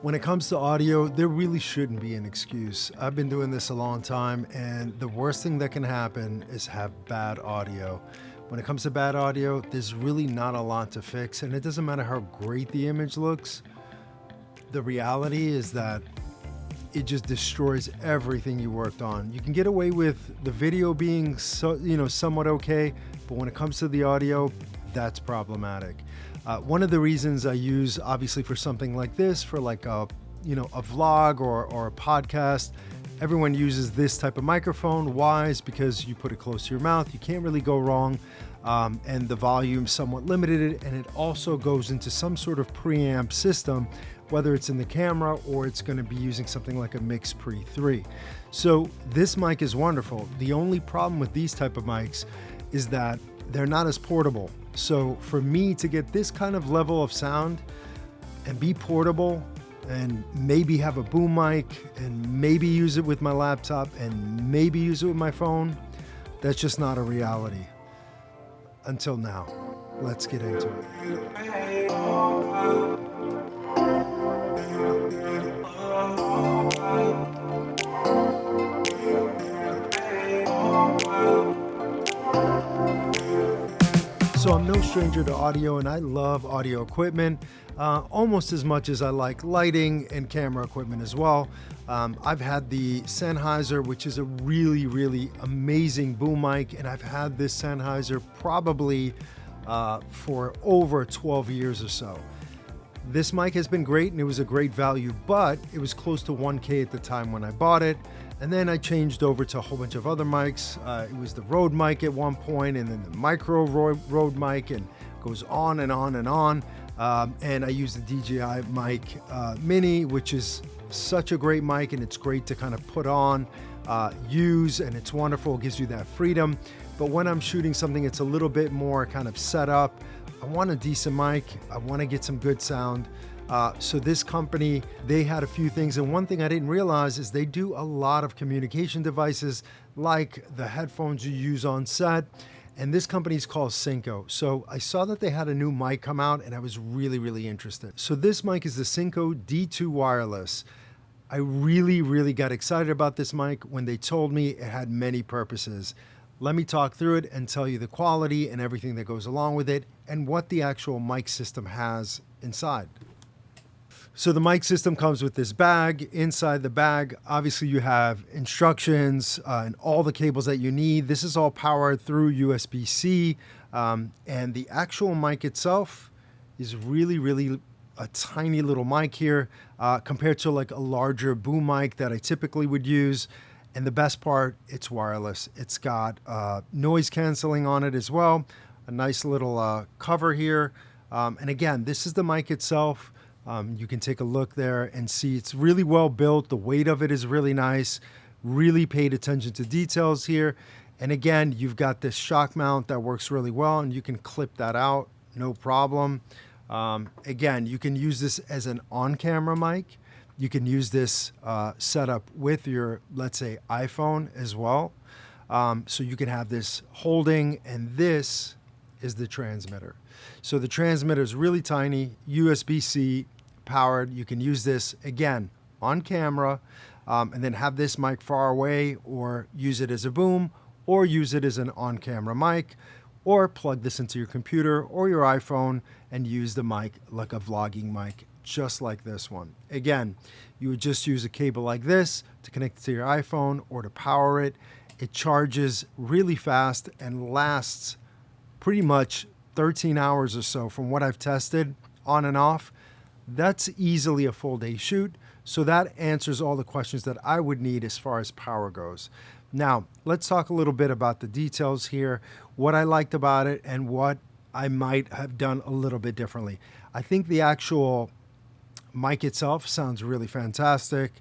When it comes to audio, there really shouldn't be an excuse. I've been doing this a long time, and the worst thing that can happen is have bad audio. When it comes to bad audio, there's really not a lot to fix, and it doesn't matter how great the image looks. The reality is that it just destroys everything you worked on. You can get away with the video being somewhat okay, but when it comes to the audio, that's problematic. One of the reasons I use, obviously, for something like this, for like a vlog or a podcast, everyone uses this type of microphone. Why? Is because you put it close to your mouth, you can't really go wrong, and the volume's somewhat limited, and it also goes into some sort of preamp system, whether it's in the camera or it's going to be using something like a Mix Pre 3. So this mic is wonderful. The only problem with these type of mics is that they're not as portable. So for me to get this kind of level of sound and be portable and maybe have a boom mic and maybe use it with my laptop and maybe use it with my phone, that's just not a reality. Until now. Let's get into it. So I'm no stranger to audio, and I love audio equipment almost as much as I like lighting and camera equipment as well. I've had the Sennheiser, which is a really, really amazing boom mic, and I've had this Sennheiser probably for over 12 years or so. This mic has been great, and it was a great value, but it was close to 1K at the time when I bought it. And then I changed over to a whole bunch of other mics. It was the Rode mic at one point, and then the micro Rode mic, and goes on and on and on. And I use the DJI mic Mini, which is such a great mic, and it's great to kind of put on, use, and it's wonderful. It gives you that freedom. But when I'm shooting something that's a little bit more kind of set up, I want a decent mic. I want to get some good sound. So this company, they had a few things, and one thing I didn't realize is they do a lot of communication devices like the headphones you use on set, and this company is called Synco. So I saw that they had a new mic come out, and I was really, really interested. So this mic is the Synco D2 wireless. I really, really got excited about this mic when they told me it had many purposes. Let me talk through it and tell you the quality and everything that goes along with it and what the actual mic system has inside. So the mic system comes with this bag. Inside the bag, obviously you have instructions and all the cables that you need. This is all powered through USB-C, and the actual mic itself is really, really a tiny little mic here compared to like a larger boom mic that I typically would use. And the best part, it's wireless. It's got noise canceling on it as well. A nice little cover here. And again, this is the mic itself. You can take a look there and see it's really well built. The weight of it is really nice. Really paid attention to details here. And again, you've got this shock mount that works really well, and you can clip that out, no problem. Again, you can use this as an on-camera mic. You can use this setup with your, let's say, iPhone as well. So you can have this holding, and this is the transmitter. So the transmitter is really tiny, USB-C powered. You can use this, again, on camera, and then have this mic far away, or use it as a boom, or use it as an on-camera mic, or plug this into your computer or your iPhone and use the mic like a vlogging mic, just like this one. Again, you would just use a cable like this to connect it to your iPhone or to power it. It charges really fast and lasts pretty much 13 hours or so from what I've tested on and off. That's easily a full day shoot. So that answers all the questions that I would need as far as power goes. Now, let's talk a little bit about the details here, what I liked about it and what I might have done a little bit differently. I think the actual mic itself sounds really fantastic.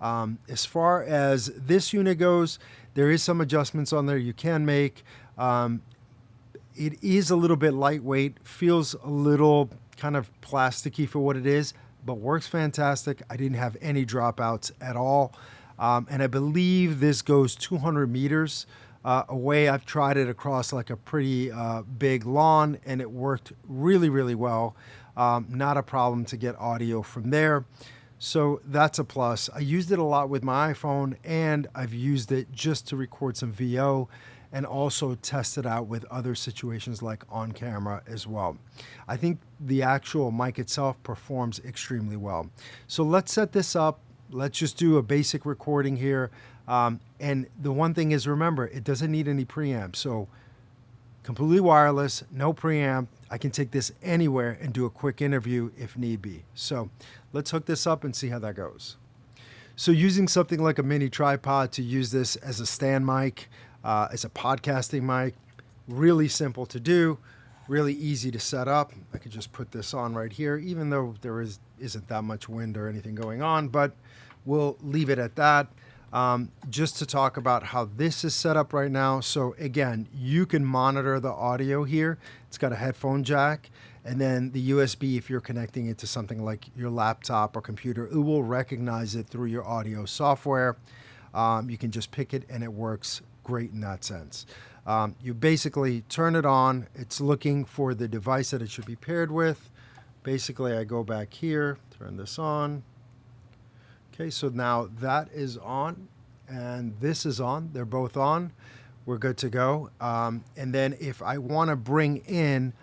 As far as this unit goes, there is some adjustments on there you can make. It is a little bit lightweight, feels a little kind of plasticky for what it is, but works fantastic. I didn't have any dropouts at all. And I believe this goes 200 meters away. I've tried it across like a pretty big lawn, and it worked really, really well. Not a problem to get audio from there. So that's a plus. I used it a lot with my iPhone, and I've used it just to record some VO and also test it out with other situations like on camera as well. I think the actual mic itself performs extremely well. So let's set this up. Let's just do a basic recording here. And the one thing is, remember, it doesn't need any preamp. So completely wireless, no preamp. I can take this anywhere and do a quick interview if need be. So let's hook this up and see how that goes. So using something like a mini tripod to use this as a stand mic, as a podcasting mic, really simple to do, really easy to set up. I could just put this on right here, even though there isn't that much wind or anything going on, but we'll leave it at that. Just to talk about how this is set up right now. So again, you can monitor the audio here. It's got a headphone jack, and then the USB, if you're connecting it to something like your laptop or computer, it will recognize it through your audio software. You can just pick it and it works great in that sense. You basically turn it on. It's looking for the device that it should be paired with. Basically, I go back here, turn this on. Okay, so now that is on and this is on. They're both on. We're good to go. And then if I want to bring in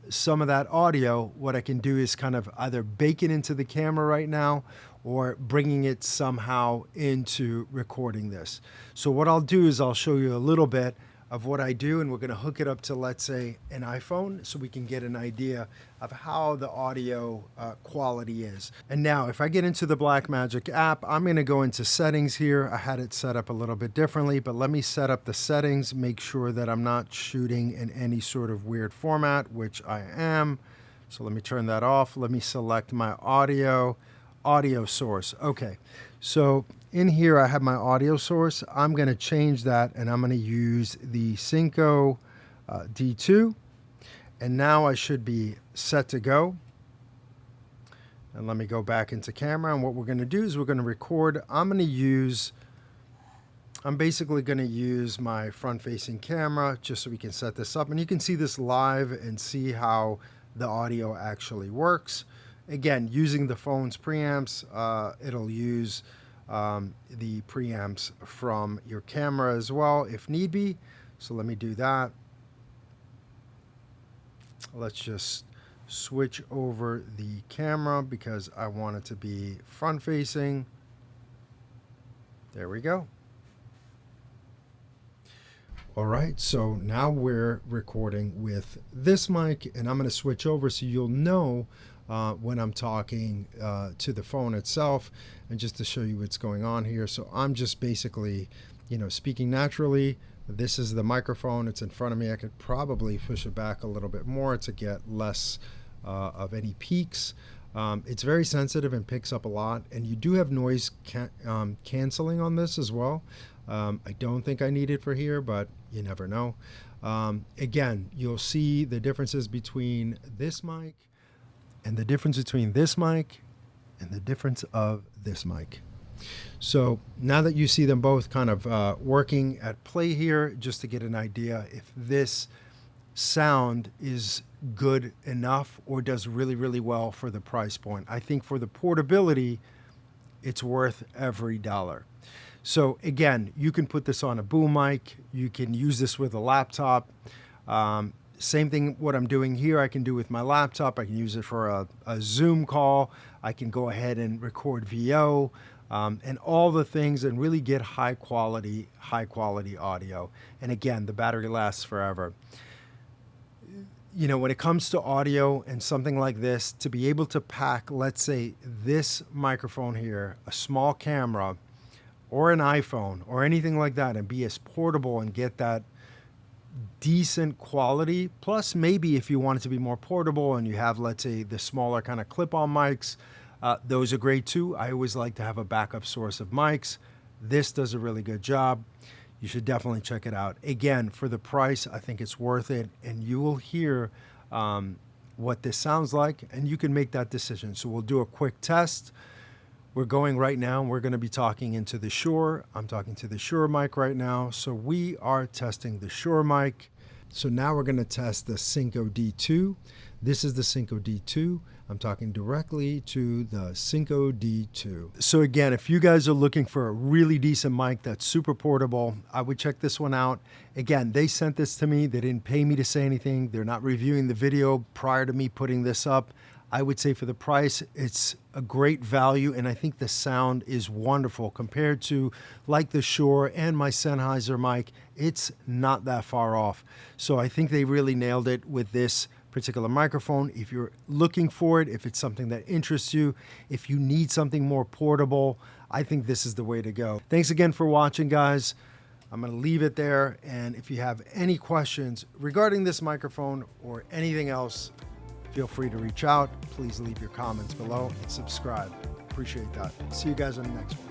some of that audio, what I can do is kind of either bake it into the camera right now or bringing it somehow into recording this. So what I'll do is I'll show you a little bit of what I do, and we're going to hook it up to, let's say, an iPhone so we can get an idea of how the audio quality is. And now if I get into the Blackmagic app, I'm going to go into settings here. I had it set up a little bit differently, but let me set up the settings, make sure that I'm not shooting in any sort of weird format, which I am. So let me turn that off. Let me select my audio source. Okay, so in here I have my audio source. I'm going to change that and I'm going to use the Synco D2, and now I should be set to go. And let me go back into camera, and what we're going to do is we're going to record. I'm basically going to use my front-facing camera just so we can set this up, and you can see this live and see how the audio actually works. Again, using the phone's preamps, it'll use the preamps from your camera as well if need be. So let me do that. Let's just switch over the camera because I want it to be front facing. There we go. All right, so now we're recording with this mic, and I'm going to switch over so you'll know when I'm talking to the phone itself, and just to show you what's going on here. So I'm just basically, speaking naturally. This is the microphone. It's in front of me. I could probably push it back a little bit more to get less of any peaks. It's very sensitive and picks up a lot, and you do have noise canceling on this as well. I don't think I need it for here, but you never know. Again, you'll see the differences between this mic and the difference between this mic and the difference of this mic. So now that you see them both kind of working at play here, just to get an idea if this sound is good enough or does really, really well for the price point. I think for the portability, it's worth every dollar. So again, you can put this on a boom mic. You can use this with a laptop. Same thing what I'm doing here, I can do with my laptop. I can use it for a Zoom call. I can go ahead and record VO and all the things and really get high quality audio. And again, the battery lasts forever. When it comes to audio and something like this, to be able to pack, let's say, this microphone here, a small camera, or an iPhone, or anything like that, and be as portable and get that decent quality. Plus, maybe if you want it to be more portable and you have, let's say, the smaller kind of clip-on mics, those are great too. I always like to have a backup source of mics. This does a really good job. You should definitely check it out. Again, for the price, I think it's worth it, and you will hear what this sounds like, and you can make that decision. So we'll do a quick test. We're going right now, and we're going to be talking into the Shure. I'm talking to the Shure mic right now. So we are testing the Shure mic. So now we're going to test the Synco D2. This is the Synco D2. I'm talking directly to the Synco D2. So again, if you guys are looking for a really decent mic that's super portable, I would check this one out. Again, they sent this to me. They didn't pay me to say anything. They're not reviewing the video prior to me putting this up. I would say for the price, it's a great value, and I think the sound is wonderful compared to like the Shure and my Sennheiser mic. It's not that far off. So I think they really nailed it with this particular microphone. If you're looking for it, if it's something that interests you, if you need something more portable, I think this is the way to go. Thanks again for watching, guys. I'm going to leave it there, and if you have any questions regarding this microphone or anything else, feel free to reach out. Please leave your comments below and subscribe. Appreciate that. See you guys on the next one.